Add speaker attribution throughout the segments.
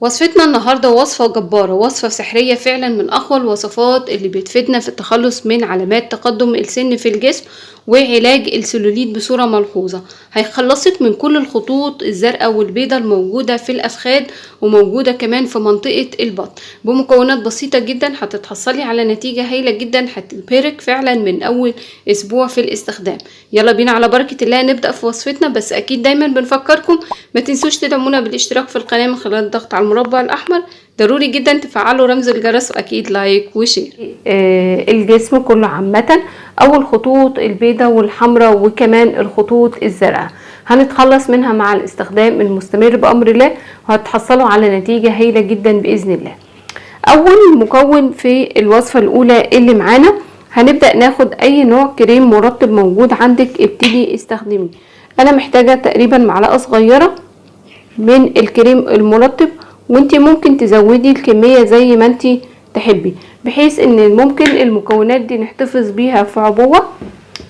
Speaker 1: وصفتنا النهاردة وصفة جبارة، وصفة سحرية فعلا، من أقوى الوصفات اللي بتفيدنا في التخلص من علامات تقدم السن في الجسم وعلاج السلوليت بصورة ملحوظة. هيخلصك من كل الخطوط الزرقاء والبيضاء الموجودة في الأفخاذ وموجودة كمان في منطقة البطن. بمكونات بسيطة جدا هتتحصلي على نتيجة هايلة جدا، هتبهرك فعلا من أول أسبوع في الاستخدام. يلا بينا على بركة الله نبدأ في وصفتنا، بس أكيد دايما بنفكركم ما تنسوش تدعمونا بالاشتراك في القناة من خلال الضغط على المربع الأحمر. ضروري جدا تفعلوا رمز الجرس، واكيد لايك وشير. الجسم كله عامة، او الخطوط البيضاء والحمراء وكمان الخطوط الزرقاء هنتخلص منها مع الاستخدام المستمر بأمر الله، وهتحصلوا على نتيجة هايلة جدا بإذن الله. اول مكون في الوصفة الاولى اللي معانا، هنبدأ ناخد اي نوع كريم مرطب موجود عندك ابتدي استخدميه. انا محتاجة تقريبا معلقة صغيرة من الكريم المرطب، وانتي ممكن تزودي الكمية زي ما انتي تحبي، بحيث ان ممكن المكونات دي نحتفظ بيها في عبوة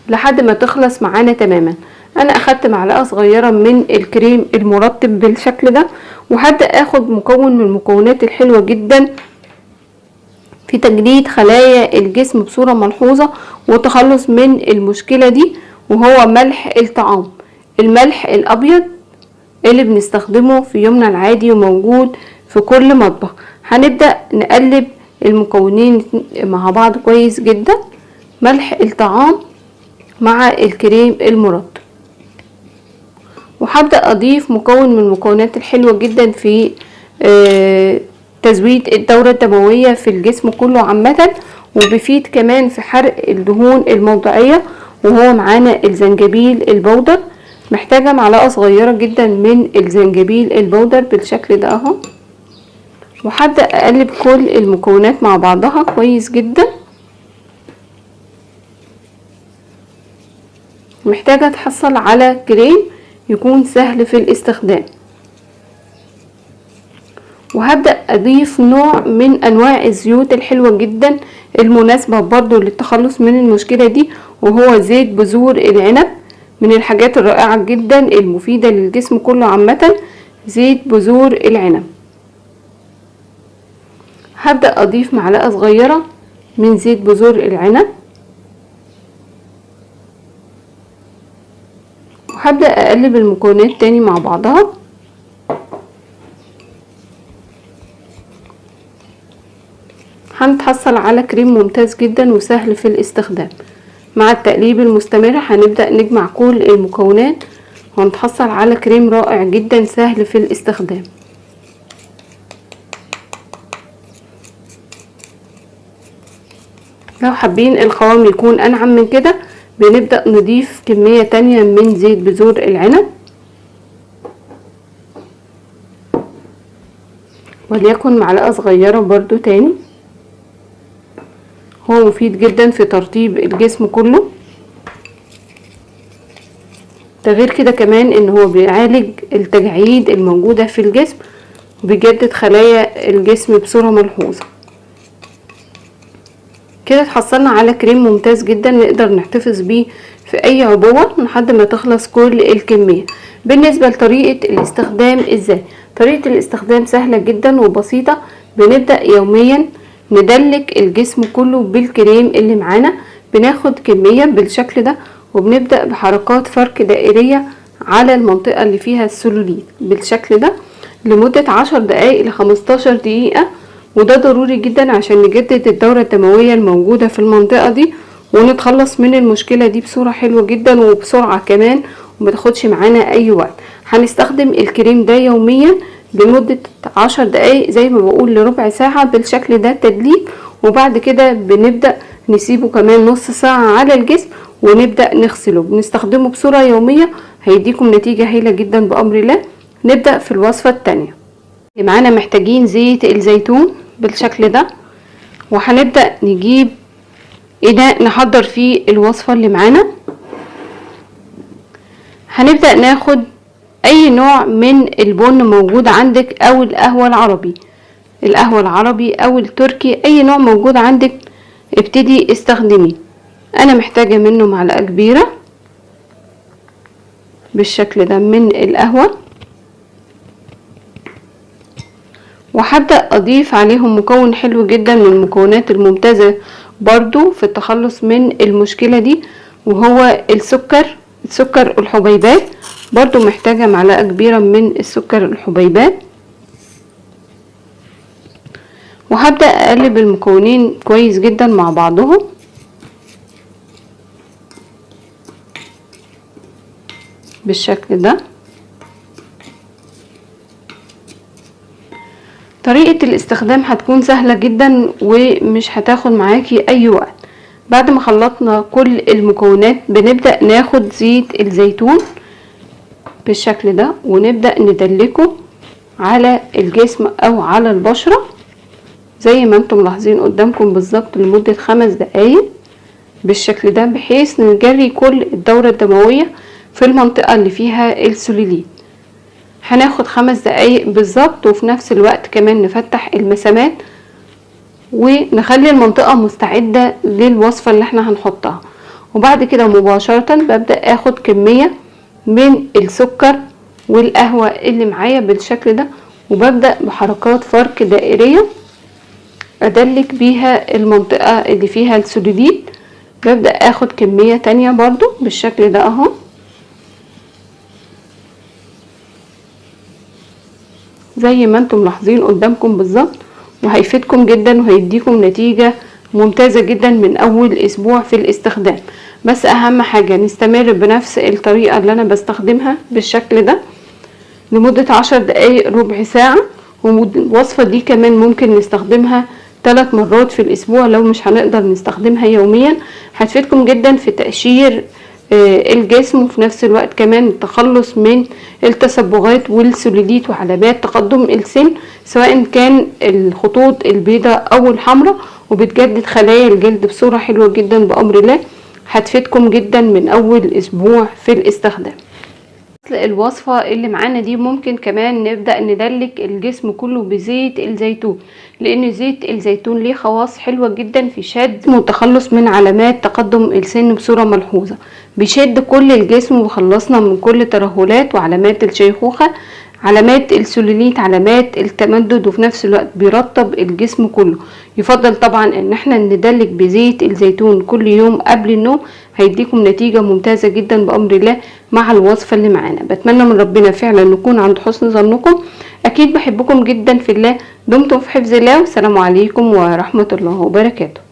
Speaker 1: لحد ما تخلص معانا تماما. انا اخدت معلقة صغيرة من الكريم المرطب بالشكل ده، وهبدأ اخد مكون من المكونات الحلوة جدا في تجديد خلايا الجسم بصورة ملحوظة وتخلص من المشكلة دي، وهو ملح الطعام. الملح الابيض اللي بنستخدمه في يومنا العادي وموجود في كل مطبخ. هنبدأ نقلب المكونين مع بعض كويس جدا، ملح الطعام مع الكريم المرطب، وهبدأ اضيف مكون من المكونات الحلوة جدا في تزويد الدورة الدموية في الجسم كله عامة، وبيفيد كمان في حرق الدهون الموضعية، وهو معانا الزنجبيل البودر. محتاجة معلقة صغيرة جدا من الزنجبيل البودر بالشكل ده اهو، وهبدأ اقلب كل المكونات مع بعضها كويس جدا. محتاجة تحصل على كريم يكون سهل في الاستخدام، وهبدأ اضيف نوع من انواع الزيوت الحلوة جدا المناسبة برضو للتخلص من المشكلة دي، وهو زيت بذور العنب. من الحاجات الرائعة جدا المفيدة للجسم كله عامة زيت بذور العنب. هبدأ اضيف معلقة صغيرة من زيت بذور العنب، وهبدأ اقلب المكونات تاني مع بعضها. هنتحصل على كريم ممتاز جدا وسهل في الاستخدام. مع التقليب المستمر هنبدأ نجمع كل المكونات وهنتحصل على كريم رائع جدا سهل في الاستخدام. لو حابين القوام يكون انعم من كده بنبدأ نضيف كمية تانية من زيت بذور العنب، وليكن معلقة صغيرة برضو تاني. هو مفيد جدا في ترطيب الجسم كله. ده غير كده كمان ان هو بيعالج التجاعيد الموجودة في الجسم وبيجدد خلايا الجسم بصورة ملحوظة. كده اتحصلنا على كريم ممتاز جدا نقدر نحتفظ بيه في اي عبوة لحد ما تخلص كل الكمية. بالنسبة لطريقة الاستخدام ازاي؟ طريقة الاستخدام سهلة جدا وبسيطة. بنبدأ يوميا ندلك الجسم كله بالكريم اللي معانا. بناخد كمية بالشكل ده وبنبدأ بحركات فرك دائرية على المنطقة اللي فيها السلوليت بالشكل ده لمدة 10 دقايق ل15 دقيقة، وده ضروري جدا عشان نجدد الدورة الدموية الموجودة في المنطقة دي ونتخلص من المشكلة دي بصورة حلوة جدا وبسرعة كمان ومتاخدش معانا اي وقت. هنستخدم الكريم ده يوميا لمدة 10 دقايق زي ما بقول لربع ساعة بالشكل ده تدليك، وبعد كده بنبدأ نسيبه كمان نص ساعة على الجسم ونبدأ نغسله. بنستخدمه بصورة يومية هيديكم نتيجة هايلة جدا بأمر الله. نبدأ في الوصفة التانية. معانا محتاجين زيت الزيتون بالشكل ده، وهنبدأ نجيب إناء نحضر فيه الوصفة اللي معانا. هنبدأ ناخد اي نوع من البن موجود عندك او القهوة العربي. القهوة العربي او التركي، اي نوع موجود عندك ابتدي استخدميه. انا محتاجة منه معلقة كبيرة بالشكل ده من القهوة، وهبدأ اضيف عليهم مكون حلو جدا من المكونات الممتازة برضو في التخلص من المشكلة دي، وهو السكر الحبيبات. برضو محتاجة معلقة كبيرة من السكر الحبيبات، وهبدأ اقلب المكونين كويس جدا مع بعضهم. بالشكل ده. طريقة الاستخدام هتكون سهلة جدا ومش هتاخد معاكي اي وقت. بعد ما خلطنا كل المكونات بنبدأ ناخد زيت الزيتون بالشكل ده، ونبدأ ندلكه على الجسم او على البشرة زي ما انتم ملاحظين قدامكم بالظبط لمدة 5 دقايق بالشكل ده، بحيث نجري كل الدورة الدموية في المنطقة اللي فيها السلوليت. هناخد 5 دقايق بالظبط، وفي نفس الوقت كمان نفتح المسامات ونخلي المنطقة مستعدة للوصفة اللي احنا هنحطها. وبعد كده مباشرة ببدأ اخد كمية من السكر والقهوة اللي معايا بالشكل ده، وببدأ بحركات فرك دائرية ادلك بيها المنطقة اللي فيها السلوليت. ببدأ اخد كمية تانية برضو بالشكل ده اهو، زي ما انتم ملاحظين قدامكم بالظبط، وهيفيدكم جدا وهيديكم نتيجة ممتازة جدا من اول اسبوع في الاستخدام. بس اهم حاجة نستمر بنفس الطريقة اللي انا بستخدمها بالشكل ده لمدة 10 دقايق ربع ساعة. والوصفة دي كمان ممكن نستخدمها 3 مرات في الاسبوع لو مش هنقدر نستخدمها يوميا. هتفيدكم جدا في تقشير الجسم، وفي نفس الوقت كمان التخلص من التصبغات والسلوليت وعلامات تقدم السن، سواء كان الخطوط البيضاء او الحمراء، وبتجدد خلايا الجلد بصورة حلوة جدا بأمر الله. هتفيدكم جدا من اول اسبوع في الاستخدام. الوصفة اللي معانا دي ممكن كمان نبدأ ندلك الجسم كله بزيت الزيتون، لان زيت الزيتون ليه خواص حلوة جدا في شد والتخلص من علامات تقدم السن بصورة ملحوظة. بيشد كل الجسم وخلصنا من كل ترهلات وعلامات الشيخوخة، علامات السلوليت، علامات التمدد، وفي نفس الوقت بيرطب الجسم كله. يفضل طبعا ان احنا ندلك بزيت الزيتون كل يوم قبل النوم، هيديكم نتيجة ممتازة جدا بأمر الله مع الوصفة اللي معانا. بتمنى من ربنا فعلا نكون عند حسن ظنكم. اكيد بحبكم جدا في الله. دمتم في حفظ الله، والسلام عليكم ورحمة الله وبركاته.